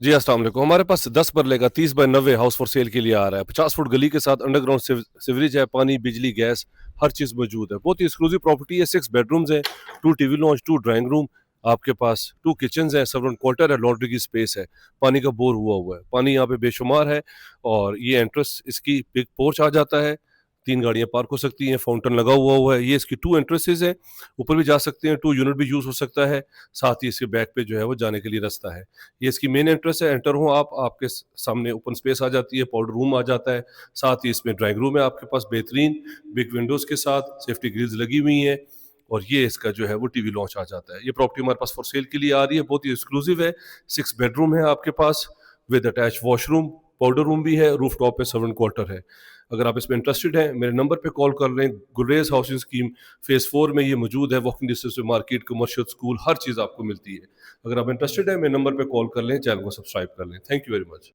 जी, अस्सलाम वालेकुम। हमारे पास 10 मरले का 30 बाय 90 हाउस फॉर सेल के लिए आ रहा है। 50 फुट गली के साथ अंडरग्राउंड सीवरेज है, पानी, बिजली, गैस हर चीज़ मौजूद है। बहुत ही एक्सक्लूसिव प्रॉपर्टी है। 6 बेडरूम्स हैं, 2 टीवी लॉन्च, 2 ड्राइंग रूम, आपके पास 2 किचन्स हैं, सर्वेंट क्वार्टर है, लॉन्ड्री की स्पेस है, पानी का बोर हुआ हुआ है। पानी यहाँ पे बेशुमार है और ये एंट्रेंस इसकी बिग पोर्च आ जाता है। 3 गाड़ियाँ पार्क हो सकती हैं, फाउंटेन लगा हुआ है। ये इसकी 2 एंट्रेंसेज़ हैं, ऊपर भी जा सकते हैं, 2 यूनिट भी यूज़ हो सकता है। साथ ही इसके बैक पे जो है वो जाने के लिए रास्ता है। ये इसकी मेन एंट्रेंस है। एंटर हो आप, आपके सामने ओपन स्पेस आ जाती है, पाउडर रूम आ जाता है। साथ ही इसमें ड्राइंग रूम है आपके पास बेहतरीन बिग विंडोज़ के साथ, सेफ्टी ग्रिल्स लगी हुई हैं और ये इसका जो है वो टीवी लॉन्च आ जाता है। ये प्रॉपर्टी हमारे पास फॉर सेल के लिए आ रही है, बहुत ही एक्सक्लूसिव है। 6 बेडरूम है आपके पास with attach washroom, powder room भी है, रूफ टॉप पे सर्वेंट क्वार्टर है। अगर आप इसमें इंटरेस्टेड हैं, मेरे नंबर पे कॉल कर लें। गुरेज हाउसिंग स्कीम फेज़ 4 में ये मौजूद है। वॉकिंग डिस्टेंस पे मार्केट, कमर्शियल, स्कूल हर चीज़ आपको मिलती है। अगर आप इंटरेस्टेड हैं, मेरे नंबर पे कॉल कर लें, चैनल को सब्सक्राइब कर लें। Thank you very much.